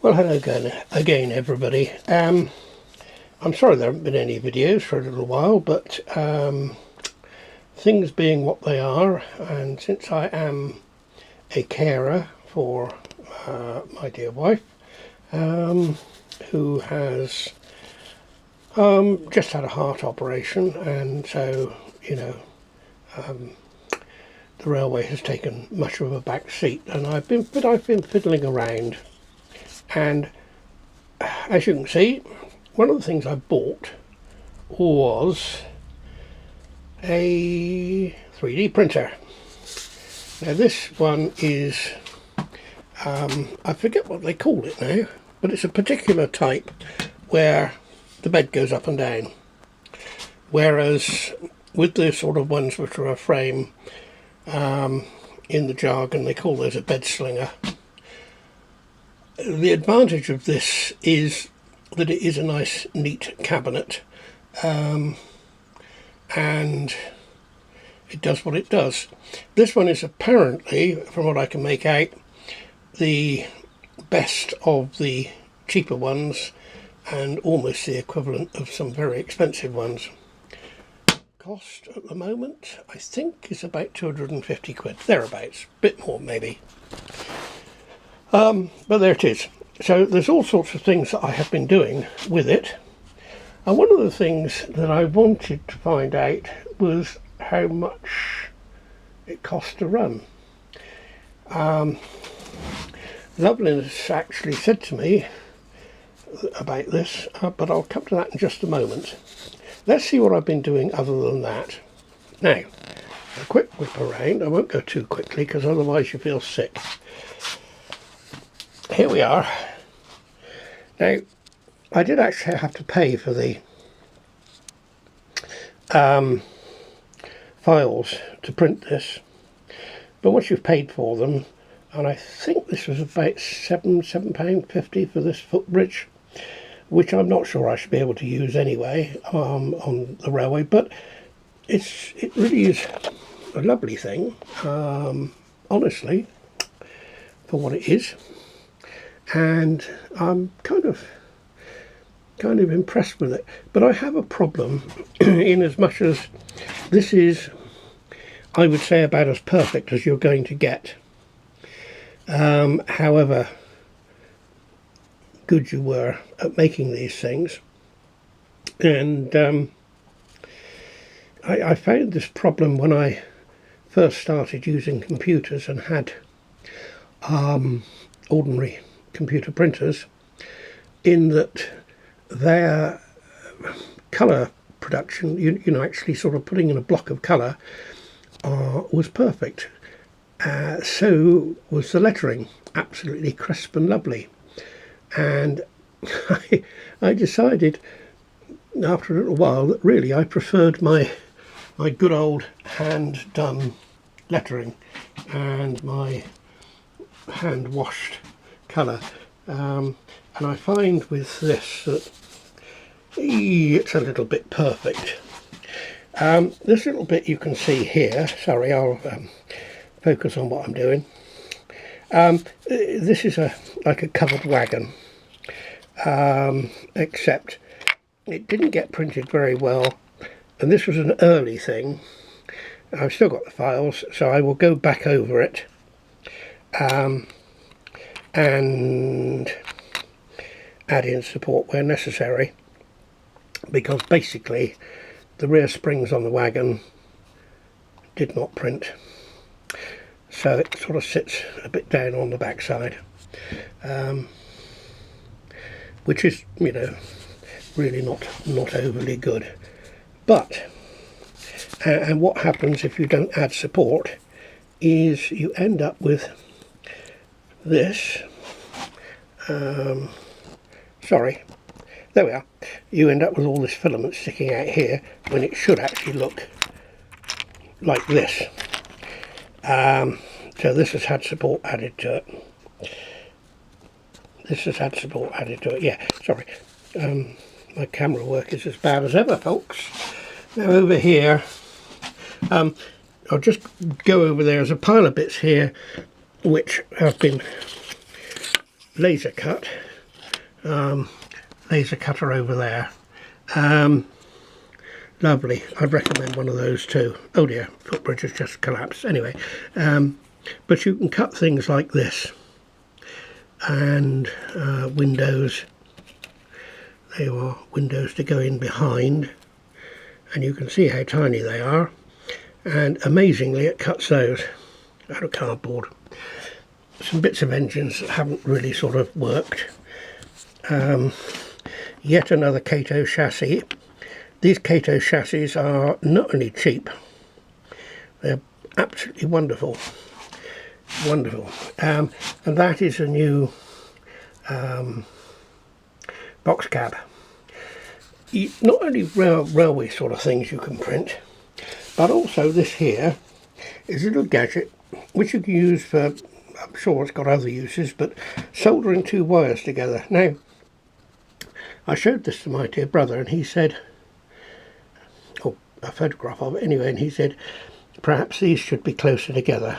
Well, hello again everybody. I'm sorry there haven't been any videos for a little while, but things being what they are, and since I am a carer for my dear wife, who has just had a heart operation, and so, you know, the railway has taken much of a back seat, and I've been fiddling around. And as you can see, one of the things I bought was a 3D printer. Now this one is, I forget what they call it now, but it's a particular type where the bed goes up and down. Whereas with the sort of ones which are a frame, in the jargon they call those a bed slinger. The advantage of this is that it is a nice neat cabinet, and it does what it does. This one is apparently, from what I can make out, the best of the cheaper ones and almost the equivalent of some very expensive ones. Cost at the moment I think is about 250 quid, thereabouts, a bit more maybe. But there it is. So there's all sorts of things that I have been doing with it, and one of the things that I wanted to find out was how much it cost to run. Loveliness actually said to me about this, but I'll come to that in just a moment. Let's see what I've been doing other than that. Now, a quick whip around. I won't go too quickly because otherwise you feel sick. Here we are. Now, I did actually have to pay for the files to print this, but once you've paid for them, and I think this was about £7.50 for this footbridge, which I'm not sure I should be able to use anyway on the railway, but it really is a lovely thing, honestly, for what it is. And I'm kind of impressed with it, but I have a problem in as much as this is, I would say, about as perfect as you're going to get, however good you were at making these things. And I found this problem when I first started using computers and had ordinary computer printers, in that their colour production, you know, actually sort of putting in a block of colour, was perfect. So was the lettering, absolutely crisp and lovely. And I decided after a little while that really I preferred my good old hand done lettering and my hand washed colour, and I find with this that it's a little bit perfect. This little bit you can see here, sorry, I'll focus on what I'm doing. This is like a covered wagon, except it didn't get printed very well, and this was an early thing. I've still got the files, so I will go back over it and add in support where necessary, because basically the rear springs on the wagon did not print, so it sort of sits a bit down on the backside, which is, you know, really not overly good. But and what happens if you don't add support is you end up with this, sorry, there we are, you end up with all this filament sticking out here when it should actually look like this. So this has had support added to it. This has had support added to it, yeah, sorry. My camera work is as bad as ever, folks. Now over here, I'll just go over there. There's a pile of bits here which have been laser cut laser cutter over there. Lovely. I'd recommend one of those too. Oh dear, footbridge has just collapsed. Anyway, but you can cut things like this, and windows. They are windows to go in behind, and you can see how tiny they are, and amazingly it cuts those out of cardboard. Some bits of engines that haven't really sort of worked. Yet another Kato chassis. These Kato chassis are not only cheap, they're absolutely wonderful. Wonderful. And that is a new box cab. Not only railway sort of things you can print, but also this here is a little gadget which you can use for, I'm sure it's got other uses, but soldering two wires together. Now, I showed this to my dear brother and he said, or a photograph of it anyway, and he said perhaps these should be closer together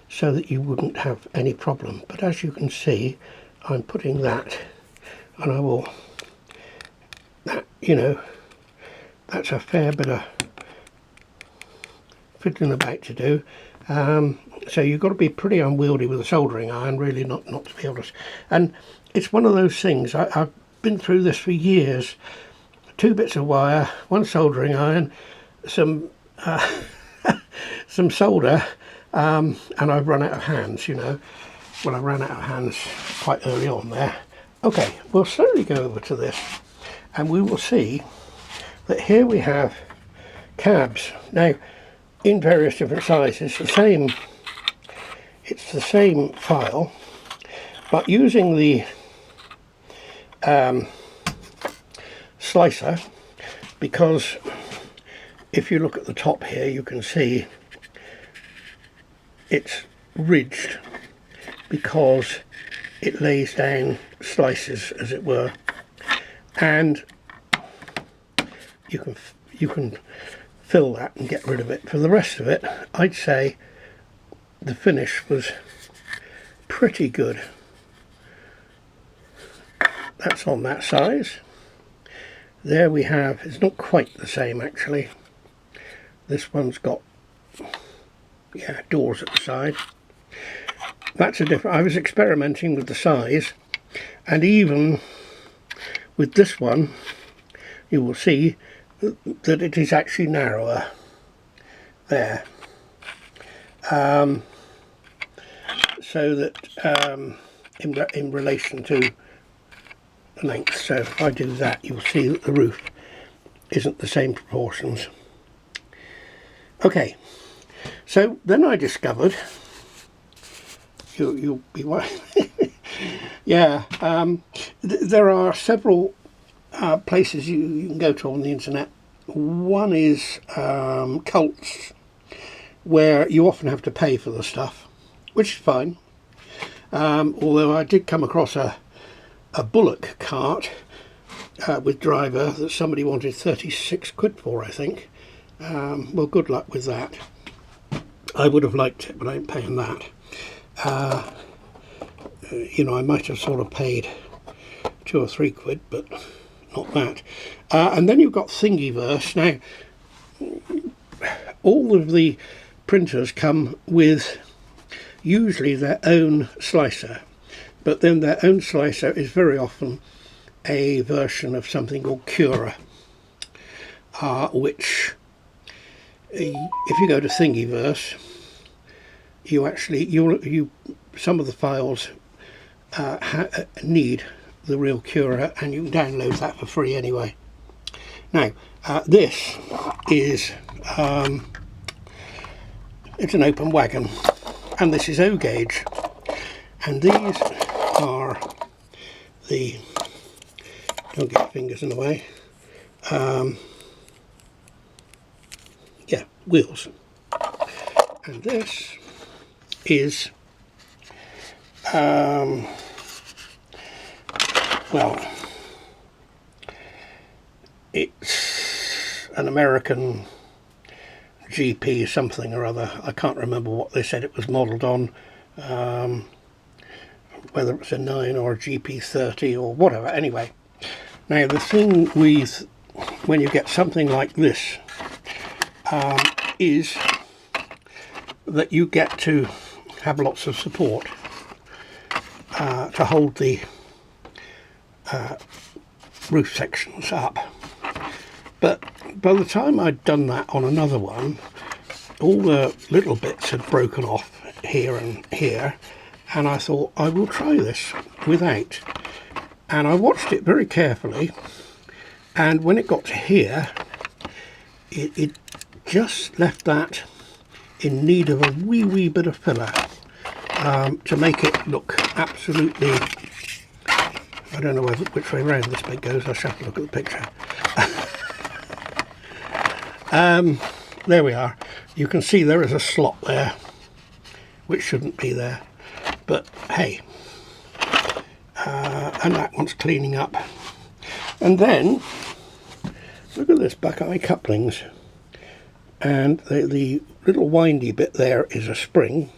so that you wouldn't have any problem. But as you can see, I'm putting that, and I will, that, you know, that's a fair bit of fiddling about to do. So you've got to be pretty unwieldy with a soldering iron, really, not to be able to. And it's one of those things, I've been through this for years. 2 bits of wire, 1 soldering iron, some some solder, and I've run out of hands, you know. Well, I ran out of hands quite early on there. Okay, we'll slowly go over to this, and we will see that here we have cabs. Now, in various different sizes, it's the same file, but using the slicer, because if you look at the top here, you can see it's ridged because it lays down slices, as it were, and you can fill that and get rid of it. For the rest of it, I'd say the finish was pretty good. That's on that size. There we have, it's not quite the same actually. This one's got, yeah, doors at the side. That's a different, I was experimenting with the size, and even with this one you will see that it is actually narrower there, so that in relation to the length. So if I do that, you'll see that the roof isn't the same proportions. Okay, so then I discovered, you'll be yeah, there are several places you can go to on the internet. One is cults, where you often have to pay for the stuff, which is fine. Although I did come across a bullock cart with driver that somebody wanted 36 quid for, I think. Well, good luck with that. I would have liked it, but I ain't paying that. You know, I might have sort of paid 2 or 3 quid, but not that. And then you've got Thingiverse. Now, all of the printers come with usually their own slicer, but then their own slicer is very often a version of something called Cura, which, if you go to Thingiverse, you actually some of the files need the real Cura, and you can download that for free anyway. Now, this is it's an open wagon, and this is O gauge, and these are the, don't get your fingers in the way, yeah, wheels, and this is well, it's an American GP something or other. I can't remember what they said it was modelled on. whether it's a 9 or a GP30 or whatever. Anyway, now the thing with when you get something like this is that you get to have lots of support to hold the roof sections up. But by the time I'd done that on another one, all the little bits had broken off here and here, and I thought I will try this without. And I watched it very carefully, and when it got to here, it just left that in need of a wee bit of filler to make it look absolutely, I don't know which way around this bit goes, I shall have to look at the picture. There we are. You can see there is a slot there which shouldn't be there, but hey, and that one's cleaning up. And then look at this Buckeye couplings, and the little windy bit there is a spring,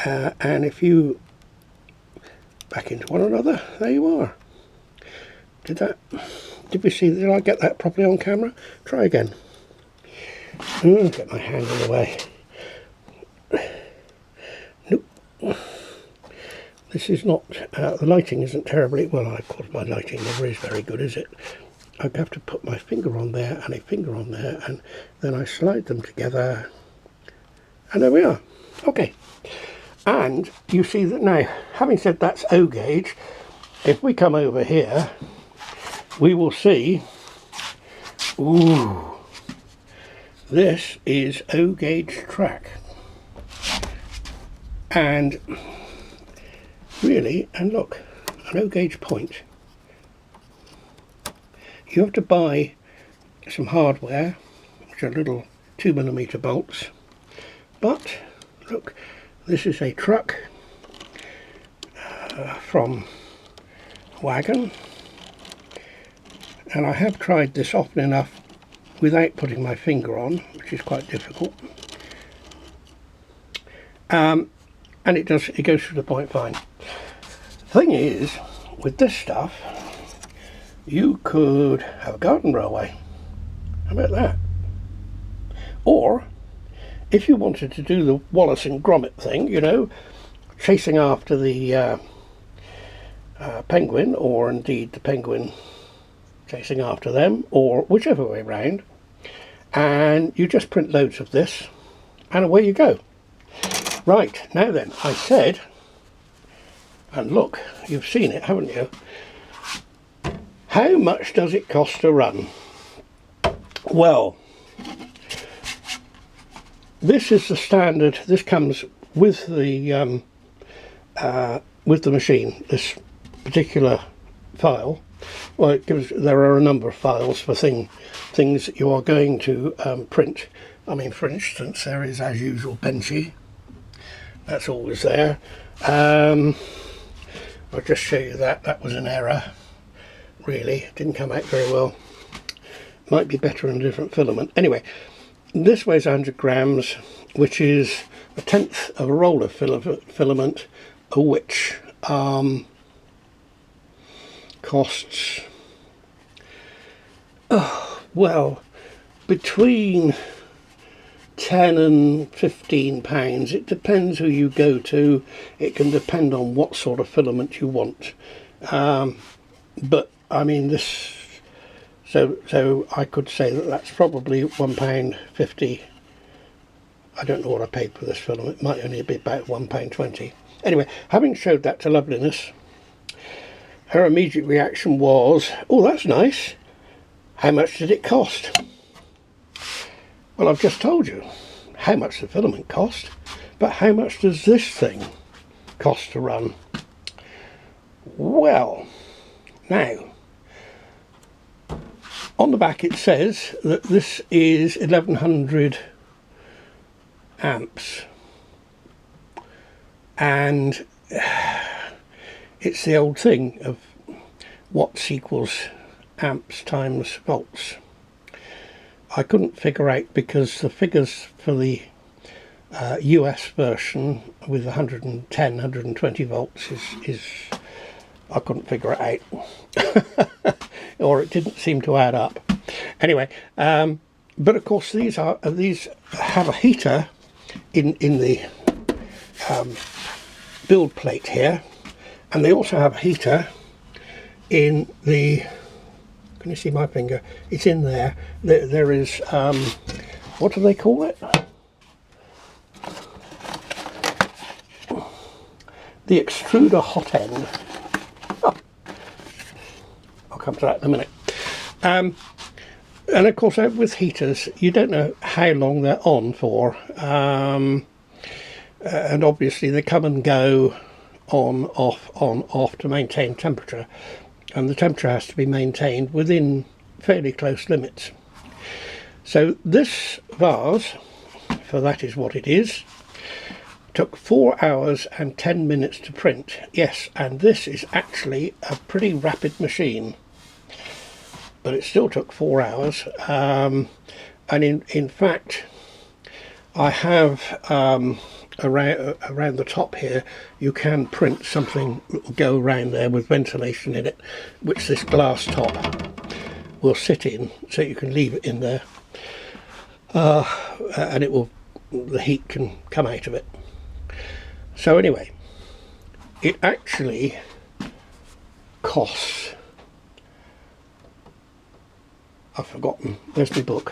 and if you back into one another, there you are. Did we see, did I get that properly on camera? Try again. Get my hand in the way. Nope. This is not, the lighting isn't terribly, well, of course my lighting never is very good, is it? I have to put my finger on there and a finger on there, and then I slide them together, and there we are. Okay. And you see that now, having said that's O gauge, if we come over here, we will see, ooh, this is O gauge track. And really, and look, an O gauge point. You have to buy some hardware, which are little 2mm bolts, but look, this is a truck from Wagon, and I have tried this often enough without putting my finger on, which is quite difficult, and it goes through the point fine. Thing is, with this stuff, you could have a garden railway. How about that? Or if you wanted to do the Wallace and Gromit thing, you know, chasing after the penguin, or indeed the penguin chasing after them, or whichever way round, and you just print loads of this, and away you go. Right, now then, I said, and look, you've seen it, haven't you? How much does it cost to run? Well, this is the standard. This comes with the machine. This particular file. Well, it gives. There are a number of files for things that you are going to print. I mean, for instance, there is, as usual, Benchy. That's always there. I'll just show you that. That was an error. Really, it didn't come out very well. Might be better in a different filament. Anyway, this weighs 100 grams, which is a tenth of a roll of filament, which costs, well, between 10 and 15 pounds. It depends who you go to. It can depend on what sort of filament you want. But I mean, this, so I could say that that's probably £1.50. I don't know what I paid for this filament. It might only be about £1.20. Anyway, having showed that to Loveliness, her immediate reaction was, oh, that's nice. How much did it cost? Well, I've just told you how much the filament cost, but how much does this thing cost to run? Well, now, on the back it says that this is 1100 amps, and it's the old thing of watts equals amps times volts. I couldn't figure out, because the figures for the US version with 110, 120 volts is I couldn't figure it out, or it didn't seem to add up. Anyway, but of course these have a heater in the build plate here, and they also have a heater in the. Can you see my finger? It's in there. There is what do they call it? The extruder hot end. Oh, I'll come to that in a minute. And of course, with heaters, you don't know how long they're on for, and obviously they come and go, on, off to maintain temperature, and the temperature has to be maintained within fairly close limits. So this vase, for that is what it is, took 4 hours and 10 minutes to print. Yes, and this is actually a pretty rapid machine, but it still took 4 hours. And in fact, I have around the top here, you can print something that will go around there with ventilation in it, which this glass top will sit in, so you can leave it in there, and the heat can come out of it. So anyway, it actually costs, I've forgotten, there's my book,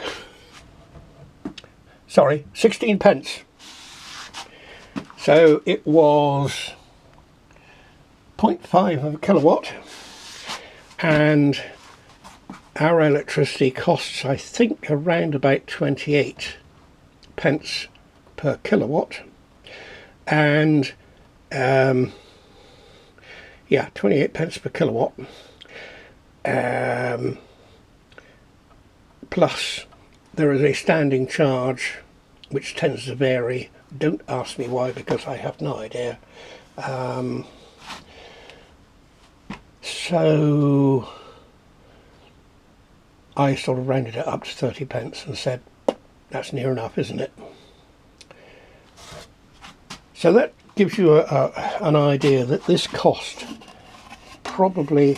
sorry, 16 pence. So it was 0.5 of a kilowatt, and our electricity costs, I think, around about 28 pence per kilowatt, and yeah, 28 pence per kilowatt, plus there is a standing charge which tends to vary. Don't ask me why, because I have no idea. So I sort of rounded it up to 30 pence and said, that's near enough, isn't it? So that gives you an idea that this cost probably,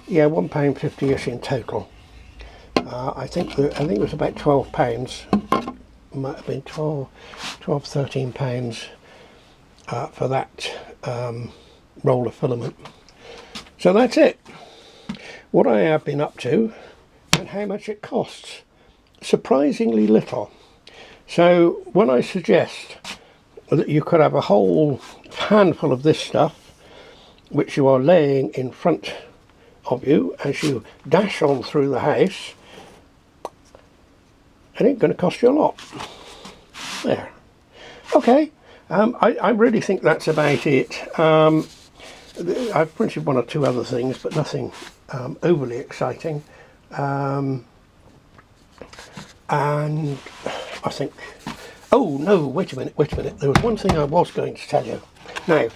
yeah, £1.50ish in total. I think it was about £12. Might have been 12, 13 pounds for that roll of filament. So that's it. What I have been up to and how much it costs. Surprisingly little. So when I suggest that you could have a whole handful of this stuff, which you are laying in front of you as you dash on through the house, it ain't going to cost you a lot. There. Okay. I really think that's about it. I've printed one or two other things, but nothing overly exciting. And I think... Oh, no, wait a minute. There was one thing I was going to tell you. Now,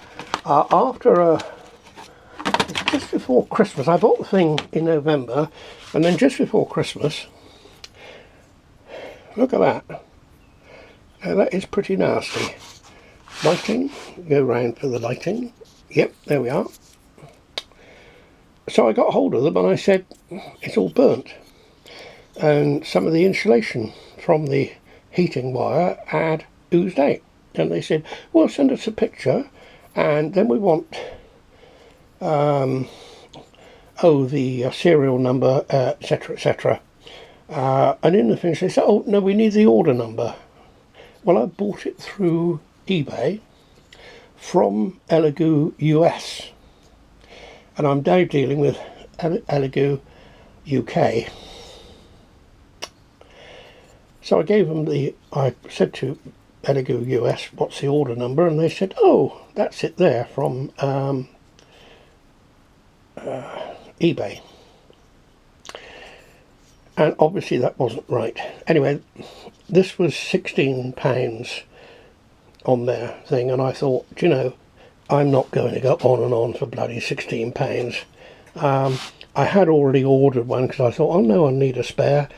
after just before Christmas, I bought the thing in November, and then just before Christmas, look at that. Now that is pretty nasty. Lighting, go round for the lighting. Yep, there we are. So I got hold of them and I said, it's all burnt. And some of the insulation from the heating wire had oozed out. And they said, well, send us a picture, and then we want the serial number, etc, etc. And in the finish they said, oh no, we need the order number. Well, I bought it through eBay from Elegoo US, and I'm now dealing with Elegoo UK. So I gave them I said to Elegoo US, what's the order number? And they said, oh, that's it there from eBay. And obviously that wasn't right. Anyway, this was £16 on their thing, and I thought, you know, I'm not going to go on and on for bloody £16. I had already ordered one because I thought, oh no, I need a spare.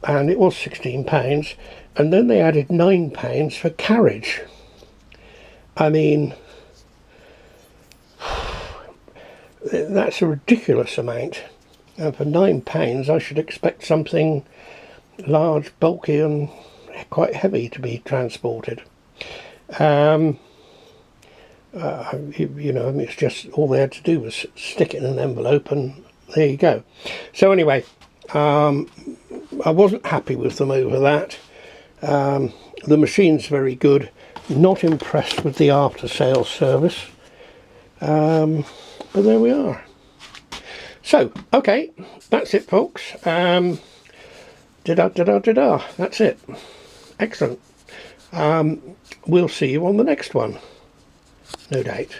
and it was £16, and then they added £9 for carriage. I mean, that's a ridiculous amount, and for £9 I should expect something large, bulky and quite heavy to be transported. You know, it's just all they had to do was stick it in an envelope and there you go. So anyway, I wasn't happy with them over that. The machine's very good, not impressed with the after sales service, but there we are. So okay, that's it folks. That's it. Excellent. We'll see you on the next one, no doubt.